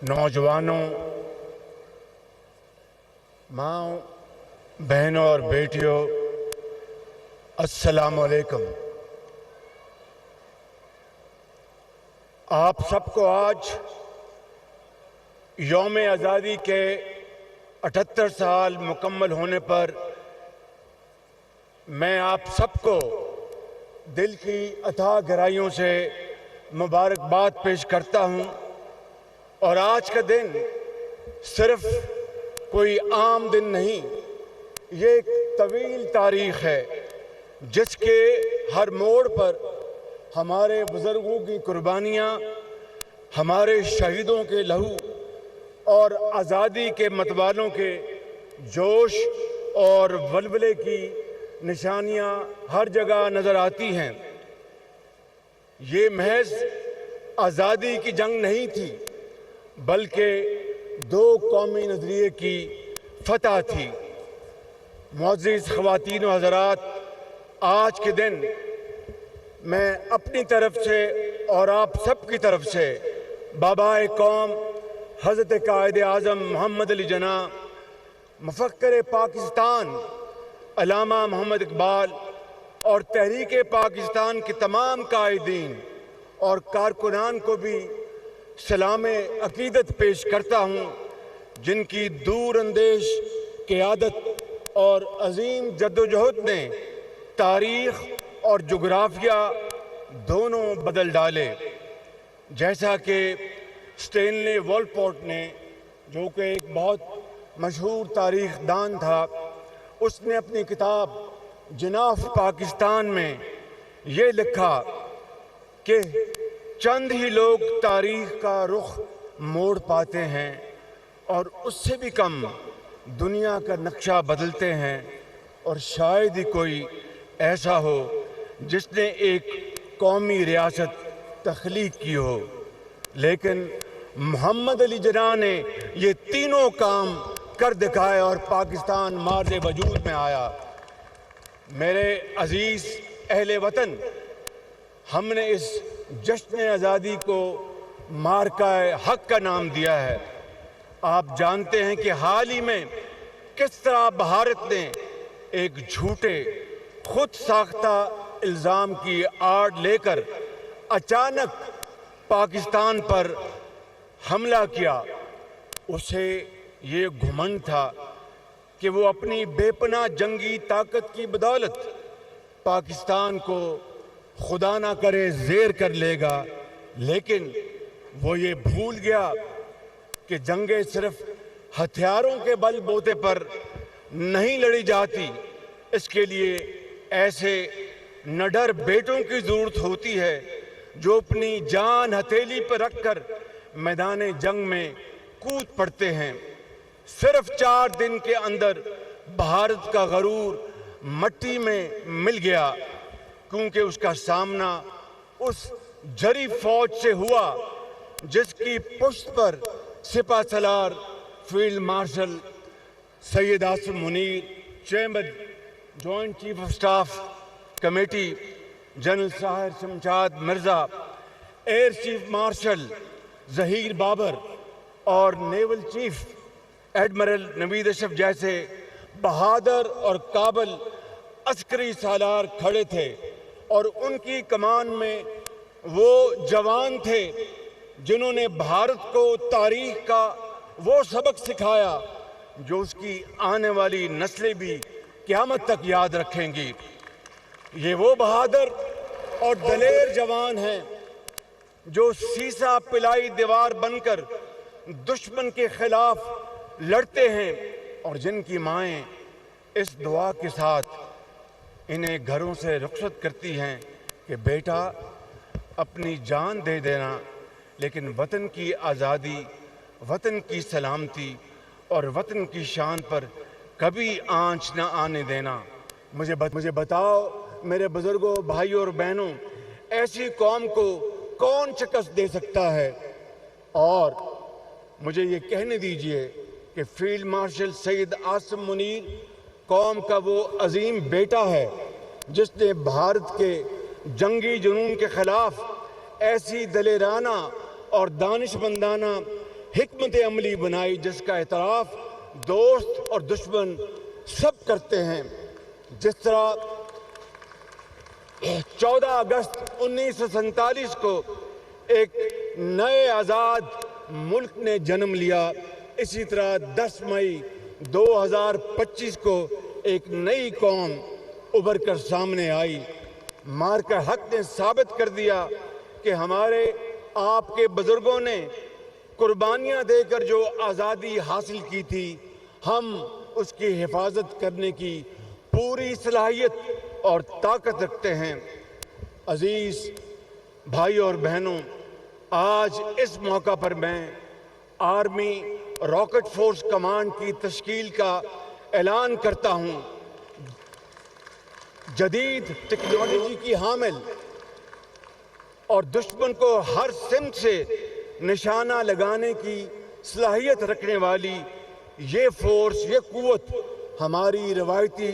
نوجوانوں، ماں، بہنوں اور بیٹیوں، السلام علیکم۔ آپ سب کو آج یوم آزادی کے 78 سال مکمل ہونے پر میں آپ سب کو دل کی اتھاہ گہرائیوں سے مبارکباد پیش کرتا ہوں۔ اور آج کا دن صرف کوئی عام دن نہیں، یہ ایک طویل تاریخ ہے جس کے ہر موڑ پر ہمارے بزرگوں کی قربانیاں، ہمارے شہیدوں کے لہو اور آزادی کے متوالوں کے جوش اور ولولے کی نشانیاں ہر جگہ نظر آتی ہیں۔ یہ محض آزادی کی جنگ نہیں تھی، بلکہ دو قومی نظریے کی فتح تھی۔ معزز خواتین و حضرات، آج کے دن میں اپنی طرف سے اور آپ سب کی طرف سے بابائے قوم حضرت قائد اعظم محمد علی جناح، مفکر پاکستان علامہ محمد اقبال اور تحریک پاکستان کے تمام قائدین اور کارکنان کو بھی سلام عقیدت پیش کرتا ہوں، جن کی دور اندیش قیادت اور عظیم جدوجہد نے تاریخ اور جغرافیہ دونوں بدل ڈالے۔ جیسا کہ اسٹینلے والپورٹ نے، جو کہ ایک بہت مشہور تاریخ دان تھا، اس نے اپنی کتاب جناح آف پاکستان میں یہ لکھا کہ چند ہی لوگ تاریخ کا رخ موڑ پاتے ہیں اور اس سے بھی کم دنیا کا نقشہ بدلتے ہیں، اور شاید ہی کوئی ایسا ہو جس نے ایک قومی ریاست تخلیق کی ہو۔ لیکن محمد علی جناح نے یہ تینوں کام کر دکھائے اور پاکستان مارز وجود میں آیا۔ میرے عزیز اہل وطن، ہم نے اس جشن آزادی کو مارکہ حق کا نام دیا ہے۔ آپ جانتے ہیں کہ حال ہی میں کس طرح بھارت نے ایک جھوٹے خود ساختہ الزام کی آڑ لے کر اچانک پاکستان پر حملہ کیا۔ اسے یہ گھمنڈ تھا کہ وہ اپنی بے پناہ جنگی طاقت کی بدولت پاکستان کو خدا نہ کرے زیر کر لے گا، لیکن وہ یہ بھول گیا کہ جنگیں صرف ہتھیاروں کے بل بوتے پر نہیں لڑی جاتی۔ اس کے لیے ایسے نڈر بیٹوں کی ضرورت ہوتی ہے جو اپنی جان ہتھیلی پر رکھ کر میدان جنگ میں کود پڑتے ہیں۔ صرف 4 دن کے اندر بھارت کا غرور مٹی میں مل گیا، کیونکہ اس کا سامنا اس جری فوج سے ہوا جس کی پشت پر سپہ سالار field marshal Syed Asim Munir, chairman joint chief of staff committee general Sahir Shamshad Mirza, air chief marshal Zaheer Babar اور نیول چیف ایڈمرل نوید اشرف جیسے بہادر اور قابل عسکری سالار کھڑے تھے، اور ان کی کمان میں وہ جوان تھے جنہوں نے بھارت کو تاریخ کا وہ سبق سکھایا جو اس کی آنے والی نسلیں بھی قیامت تک یاد رکھیں گی۔ یہ وہ بہادر اور دلیر جوان ہیں جو سیسا پلائی دیوار بن کر دشمن کے خلاف لڑتے ہیں، اور جن کی مائیں اس دعا کے ساتھ انہیں گھروں سے رخصت کرتی ہیں کہ بیٹا اپنی جان دے دینا، لیکن وطن کی آزادی، وطن کی سلامتی اور وطن کی شان پر کبھی آنچ نہ آنے دینا۔ مجھے بتاؤ میرے بزرگوں، بھائیوں اور بہنوں، ایسی قوم کو کون شکست دے سکتا ہے؟ اور مجھے یہ کہنے دیجئے کہ فیلڈ مارشل سید عاصم منیر قوم کا وہ عظیم بیٹا ہے جس نے بھارت کے جنگی جنون کے خلاف ایسی دلیرانہ اور دانشمندانہ حکمت عملی بنائی جس کا اعتراف دوست اور دشمن سب کرتے ہیں۔ جس طرح 14 اگست 1947 کو ایک نئے آزاد ملک نے جنم لیا، اسی طرح 10 مئی 2025 کو ایک نئی قوم ابھر کر سامنے آئی۔ مارکہ حق نے ثابت کر دیا کہ ہمارے آپ کے بزرگوں نے قربانیاں دے کر جو آزادی حاصل کی تھی، ہم اس کی حفاظت کرنے کی پوری صلاحیت اور طاقت رکھتے ہیں۔ عزیز بھائیوں اور بہنوں، آج اس موقع پر میں آرمی راکٹ فورس کمانڈ کی تشکیل کا اعلان کرتا ہوں۔ جدید ٹیکنالوجی کی حامل اور دشمن کو ہر سمت سے نشانہ لگانے کی صلاحیت رکھنے والی یہ فورس، یہ قوت ہماری روایتی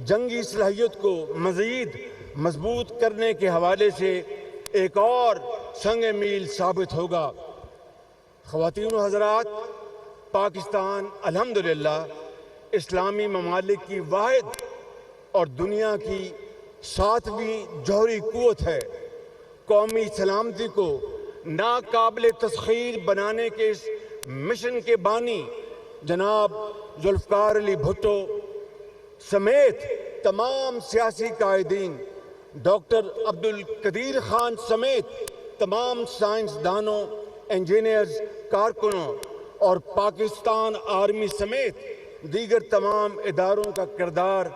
جنگی صلاحیت کو مزید مضبوط کرنے کے حوالے سے ایک اور سنگ میل ثابت ہوگا۔ خواتین و حضرات، پاکستان الحمدللہ اسلامی ممالک کی واحد اور دنیا کی 7ویں جوہری قوت ہے۔ قومی سلامتی کو ناقابل تسخیر بنانے کے اس مشن کے بانی جناب ذوالفقار علی بھٹو سمیت تمام سیاسی قائدین، ڈاکٹر عبدالقدیر خان سمیت تمام سائنسدانوں، انجینئرز، کارکنوں اور پاکستان آرمی سمیت دیگر تمام اداروں کا کردار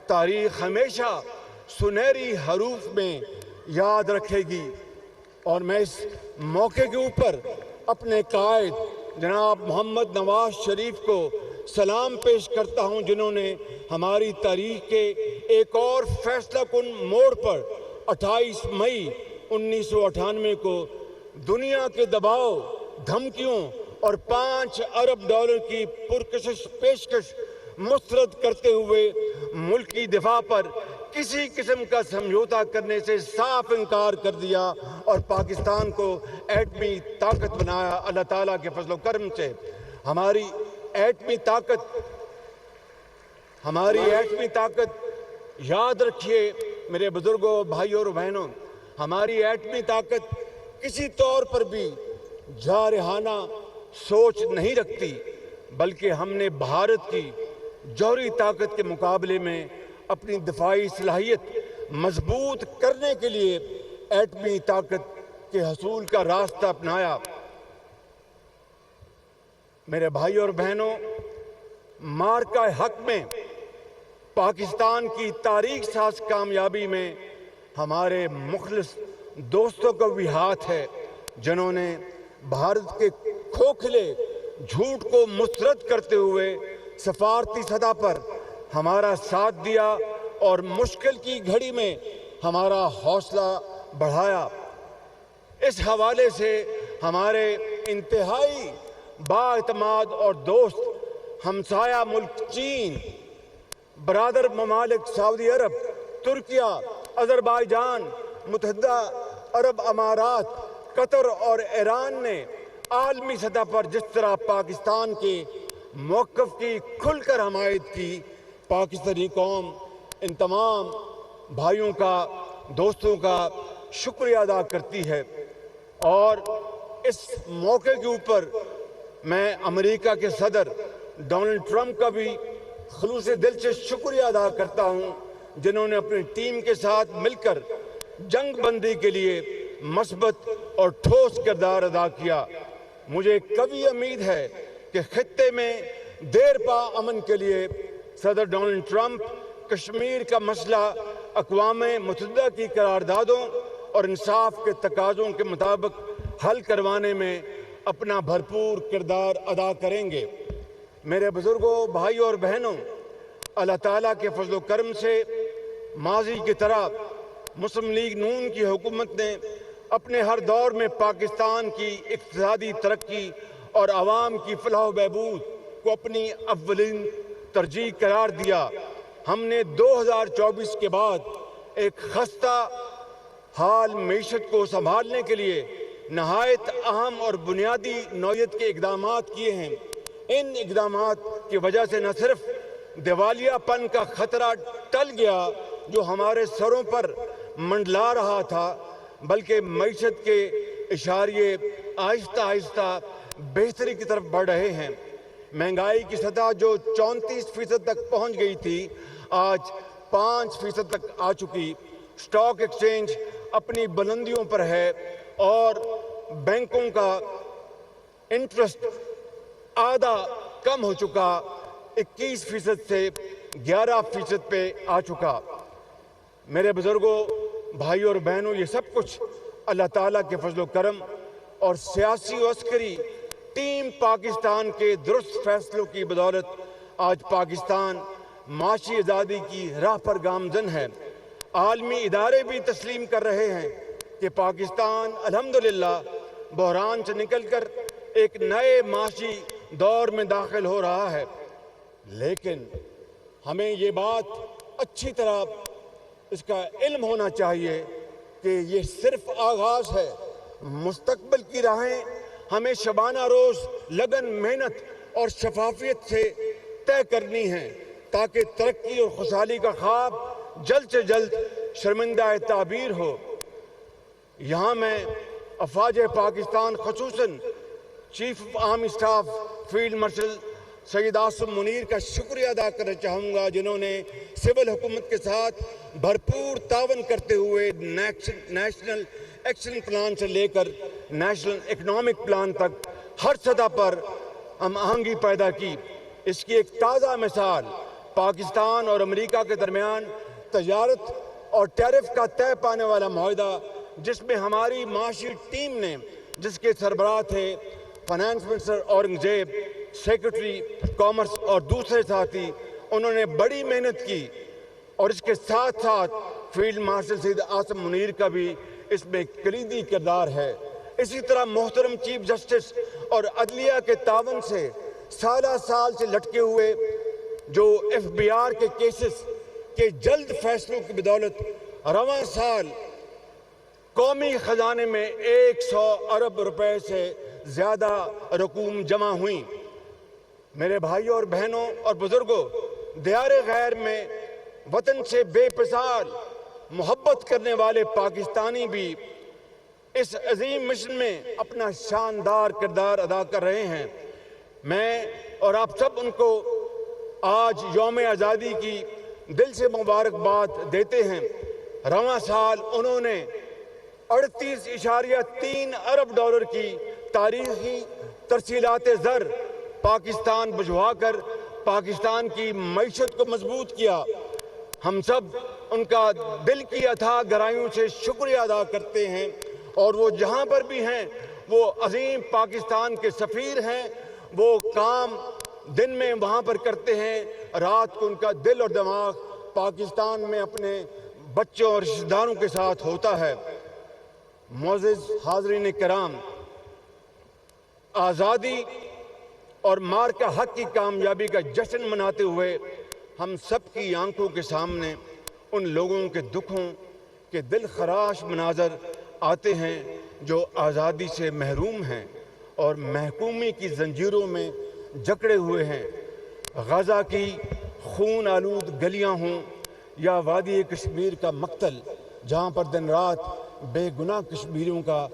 تاریخ ہمیشہ سنہری حروف میں یاد رکھے گی۔ اور میں اس موقع کے اوپر اپنے قائد جناب محمد نواز شریف کو سلام پیش کرتا ہوں، جنہوں نے ہماری تاریخ کے ایک اور فیصلہ کن موڑ پر 28 مئی 1998 کو دنیا کے دباؤ، دھمکیوں اور $5 ارب کی پرکشش پیشکش مسترد کرتے ہوئے ملک کی دفاع پر کسی قسم کا سمجھوتا کرنے سے صاف انکار کر دیا اور پاکستان کو ایٹمی طاقت بنایا۔ اللہ تعالیٰ کے فضل و کرم سے ہماری ایٹمی طاقت یاد رکھیے میرے بزرگوں، بھائیوں اور بہنوں، ہماری ایٹمی طاقت کسی طور پر بھی جارحانہ سوچ نہیں رکھتی، بلکہ ہم نے بھارت کی جوہری طاقت کے مقابلے میں اپنی دفاعی صلاحیت مضبوط کرنے کے لیے ایٹمی طاقت کے حصول کا راستہ اپنایا۔ میرے بھائیوں اور بہنوں، مارکہ حق میں پاکستان کی تاریخ ساز کامیابی میں ہمارے مخلص دوستوں کا بھی ہاتھ ہے، جنہوں نے بھارت کے کھوکھلے جھوٹ کو مسترد کرتے ہوئے سفارتی سطح پر ہمارا ساتھ دیا اور مشکل کی گھڑی میں ہمارا حوصلہ بڑھایا۔ اس حوالے سے ہمارے انتہائی بااعتماد اور دوست ہمسایہ ملک چین، برادر ممالک سعودی عرب، ترکیہ، آذربائیجان، متحدہ عرب امارات، قطر اور ایران نے عالمی سطح پر جس طرح پاکستان کے موقف کی کھل کر حمایت کی، پاکستانی قوم ان تمام بھائیوں کا، دوستوں کا شکریہ ادا کرتی ہے۔ اور اس موقع کے اوپر میں امریکہ کے صدر ڈونلڈ ٹرمپ کا بھی خلوص دل سے شکریہ ادا کرتا ہوں، جنہوں نے اپنی ٹیم کے ساتھ مل کر جنگ بندی کے لیے مثبت اور ٹھوس کردار ادا کیا۔ مجھے کبھی امید ہے کہ خطے میں دیر پا امن کے لیے صدر ڈونلڈ ٹرمپ کشمیر کا مسئلہ اقوام متحدہ کی قراردادوں اور انصاف کے تقاضوں کے مطابق حل کروانے میں اپنا بھرپور کردار ادا کریں گے۔ میرے بزرگوں، بھائیوں اور بہنوں، اللہ تعالیٰ کے فضل و کرم سے ماضی کی طرح مسلم لیگ نون کی حکومت نے اپنے ہر دور میں پاکستان کی اقتصادی ترقی اور عوام کی فلاح و بہبود کو اپنی اولین ترجیح قرار دیا۔ ہم نے 2024 کے بعد ایک خستہ حال معیشت کو سنبھالنے کے لیے نہایت اہم اور بنیادی نوعیت کے اقدامات کیے ہیں۔ ان اقدامات کی وجہ سے نہ صرف دیوالیہ پن کا خطرہ ٹل گیا جو ہمارے سروں پر منڈلا رہا تھا، بلکہ معیشت کے اشاریے آہستہ آہستہ بہتری کی طرف بڑھ رہے ہیں۔ مہنگائی کی سطح جو 34% تک پہنچ گئی تھی، آج 5% تک آ چکی۔ سٹاک ایکسچینج اپنی بلندیوں پر ہے اور بینکوں کا انٹرسٹ آدھا کم ہو چکا، 21% سے 11% پہ آ چکا۔ میرے بزرگوں، بھائیوں اور بہنوں، یہ سب کچھ اللہ تعالیٰ کے فضل و کرم اور سیاسی و عسکری ٹیم پاکستان کے درست فیصلوں کی بدولت آج پاکستان معاشی آزادی کی راہ پر گامزن ہے۔ عالمی ادارے بھی تسلیم کر رہے ہیں کہ پاکستان الحمدللہ بحران سے نکل کر ایک نئے معاشی دور میں داخل ہو رہا ہے، لیکن ہمیں یہ بات اچھی طرح اس کا علم ہونا چاہیے کہ یہ صرف آغاز ہے۔ مستقبل کی راہیں ہمیں شبانہ روز لگن، محنت اور شفافیت سے طے کرنی ہیں تاکہ ترقی اور خوشحالی کا خواب جلد سے جلد شرمندہ تعبیر ہو۔ یہاں میں افواج پاکستان خصوصاً chief of army staff field marshal Syed Asim Munir کا شکریہ ادا کرنا چاہوں گا، جنہوں نے سول حکومت کے ساتھ بھرپور تعاون کرتے ہوئے نیشنل ایکشن پلان سے لے کر نیشنل اکنامک پلان تک ہر سطح پر ہم آہنگی پیدا کی۔ اس کی ایک تازہ مثال پاکستان اور امریکہ کے درمیان تجارت اور ٹیرف کا طے پانے والا معاہدہ، جس میں ہماری معاشی ٹیم نے، جس کے سربراہ تھے finance minister Aurangzeb, secretary commerce اور دوسرے ساتھی، انہوں نے بڑی محنت کی، اور اس کے ساتھ ساتھ فیلڈ مارشل سید عاصم منیر کا بھی اس میں کلیدی کردار ہے۔ اسی طرح محترم چیف جسٹس اور عدلیہ کے تعاون سے سالہ سال سے لٹکے ہوئے جو FBR کے کیسز کے جلد فیصلوں کی بدولت رواں سال قومی خزانے میں 100 ارب روپے سے زیادہ رقوم جمع ہوئیں۔ میرے بھائیوں اور بہنوں اور بزرگوں، دیار غیر میں وطن سے بے مثال محبت کرنے والے پاکستانی بھی اس عظیم مشن میں اپنا شاندار کردار ادا کر رہے ہیں۔ میں اور آپ سب ان کو آج یوم آزادی کی دل سے مبارکباد دیتے ہیں۔ رواں سال انہوں نے 38.3 ارب ڈالر کی تاریخی ترسیلات زر پاکستان بھجوا کر پاکستان کی معیشت کو مضبوط کیا۔ ہم سب ان کا دل کی اتھاہ گہرائیوں سے شکریہ ادا کرتے ہیں، اور وہ جہاں پر بھی ہیں وہ عظیم پاکستان کے سفیر ہیں۔ وہ کام دن میں وہاں پر کرتے ہیں، رات کو ان کا دل اور دماغ پاکستان میں اپنے بچوں اور رشتہ داروں کے ساتھ ہوتا ہے۔ معزز حاضرین کرام، آزادی اور مارکہ حق کی کامیابی کا جشن مناتے ہوئے ہم سب کی آنکھوں کے سامنے ان لوگوں کے دکھوں کے دل خراش مناظر آتے ہیں جو آزادی سے محروم ہیں اور محکومی کی زنجیروں میں جکڑے ہوئے ہیں۔ غزہ کی خون آلود گلیاں ہوں یا وادی کشمیر کا مقتل، جہاں پر دن رات بے گناہ کشمیریوں کا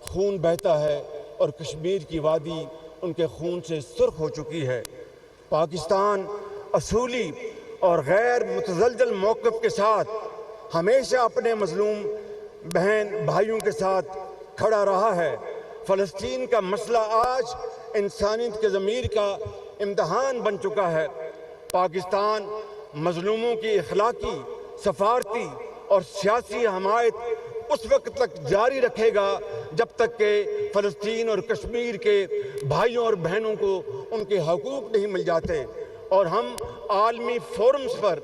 خون بہتا ہے اور کشمیر کی وادی ان کے خون سے سرخ ہو چکی ہے۔ پاکستان اصولی اور غیر متزلزل موقف کے ساتھ ہمیشہ اپنے مظلوم بہن بھائیوں کے ساتھ کھڑا رہا ہے۔ فلسطین کا مسئلہ آج انسانیت کے ضمیر کا امتحان بن چکا ہے۔ پاکستان مظلوموں کی اخلاقی، سفارتی اور سیاسی حمایت اس وقت تک جاری رکھے گا جب تک کہ فلسطین اور کشمیر کے بھائیوں اور بہنوں کو ان کے حقوق نہیں مل جاتے، اور ہم عالمی فورمز پر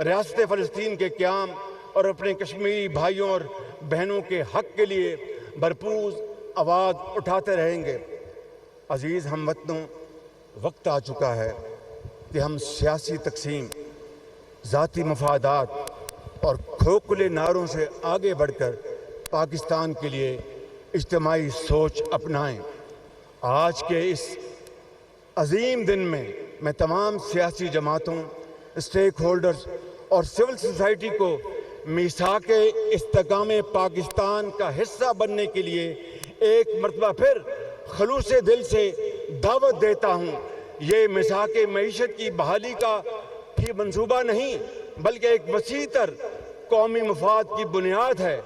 ریاست فلسطین کے قیام اور اپنے کشمیری بھائیوں اور بہنوں کے حق کے لیے بھرپور آواز اٹھاتے رہیں گے۔ عزیز ہم وطنوں، وقت آ چکا ہے کہ ہم سیاسی تقسیم، ذاتی مفادات اور کھوکھلے نعروں سے آگے بڑھ کر پاکستان کے لیے اجتماعی سوچ اپنائیں۔ آج کے اس عظیم دن میں تمام سیاسی جماعتوں، اسٹیک ہولڈرز اور سول سوسائٹی کو میثاق استحکام پاکستان کا حصہ بننے کے لیے ایک مرتبہ پھر خلوص دل سے دعوت دیتا ہوں۔ یہ میثاق معیشت کی بحالی کا ہی منصوبہ نہیں بلکہ ایک وسیع تر قومی مفاد کی بنیاد ہے،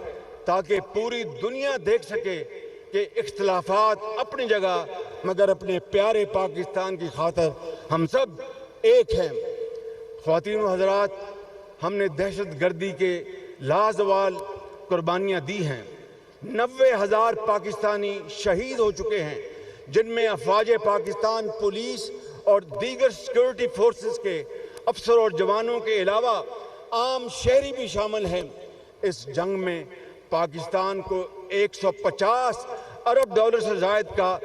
تاکہ پوری دنیا دیکھ سکے کہ اختلافات اپنی جگہ مگر اپنے پیارے پاکستان کی خاطر ہم سب ایک ہیں۔ خواتین و حضرات، ہم نے دہشت گردی کے لازوال قربانیاں دی ہیں۔ 90,000 پاکستانی شہید ہو چکے ہیں، جن میں افواج پاکستان، پولیس اور دیگر سیکورٹی فورسز کے افسر اور جوانوں کے علاوہ عام شہری بھی شامل ہیں۔ اس جنگ میں پاکستان کو 150 ارب ڈالر سے زائد کا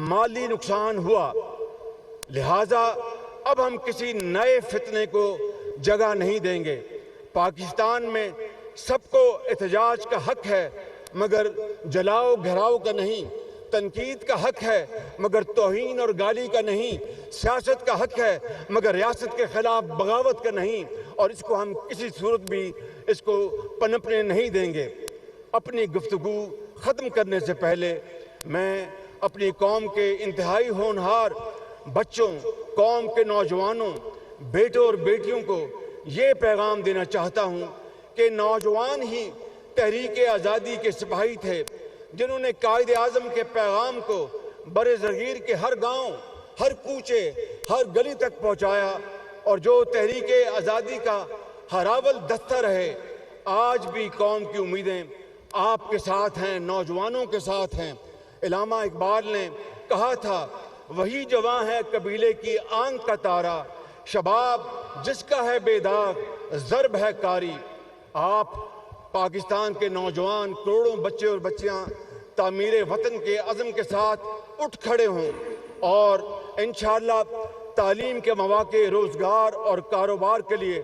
مالی نقصان ہوا، لہٰذا اب ہم کسی نئے فتنے کو جگہ نہیں دیں گے۔ پاکستان میں سب کو احتجاج کا حق ہے مگر جلاؤ گھراؤ کا نہیں، تنقید کا حق ہے مگر توہین اور گالی کا نہیں، سیاست کا حق ہے مگر ریاست کے خلاف بغاوت کا نہیں، اور اس کو ہم کسی صورت بھی اس کو پنپنے نہیں دیں گے۔ اپنی گفتگو ختم کرنے سے پہلے میں اپنی قوم کے انتہائی ہونہار بچوں، قوم کے نوجوانوں، بیٹوں اور بیٹیوں کو یہ پیغام دینا چاہتا ہوں کہ نوجوان ہی تحریک آزادی کے سپاہی تھے، جنہوں نے قائد اعظم کے پیغام کو برصغیر کے ہر گاؤں، ہر کوچے، ہر گلی تک پہنچایا، اور جو تحریک آزادی کا ہراول دستہ رہے۔ آج بھی قوم کی امیدیں آپ کے ساتھ ہیں، نوجوانوں کے ساتھ ہیں۔ علامہ اقبال نے کہا تھا، وہی جواں ہے قبیلے کی آنکھ کا تارا، شباب جس کا ہے بے داغ ضرب ہے کاری۔ آپ پاکستان کے نوجوان، کروڑوں بچے اور بچیاں تعمیر وطن کے عزم کے ساتھ اٹھ کھڑے ہوں، اور انشاءاللہ تعلیم کے مواقع، روزگار اور کاروبار کے لیے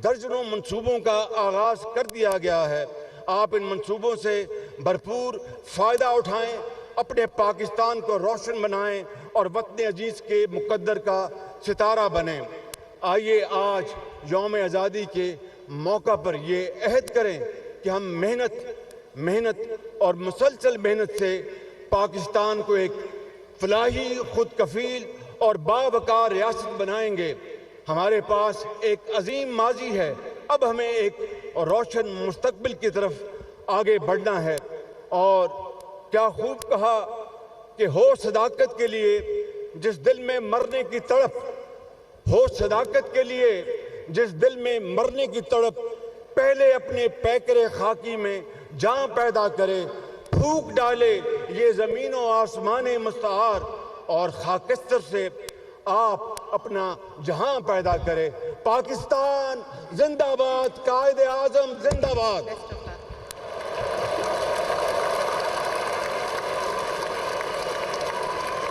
درجنوں منصوبوں کا آغاز کر دیا گیا ہے۔ آپ ان منصوبوں سے بھرپور فائدہ اٹھائیں، اپنے پاکستان کو روشن بنائیں اور وطن عزیز کے مقدر کا ستارہ بنیں۔ آئیے آج یوم آزادی کے موقع پر یہ عہد کریں کہ ہم محنت اور مسلسل محنت سے پاکستان کو ایک فلاحی، خود کفیل اور باوقار ریاست بنائیں گے۔ ہمارے پاس ایک عظیم ماضی ہے، اب ہمیں ایک روشن مستقبل کی طرف آگے بڑھنا ہے۔ اور کیا خوب کہا کہ ہو صداقت کے لیے جس دل میں مرنے کی تڑپ، ہو صداقت کے لیے جس دل میں مرنے کی تڑپ، پہلے اپنے پیکرے خاکی میں جان پیدا کرے، پھونک ڈالے یہ زمین و آسمان مستعار، اور خاکستر سے آپ اپنا جہاں پیدا کرے۔ پاکستان زندہ باد، قائد اعظم زندہ باد۔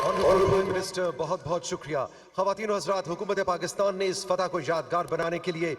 آنریبل منسٹر، بہت بہت شکریہ۔ خواتین و حضرات، حکومت پاکستان نے اس فتح کو یادگار بنانے کے لیے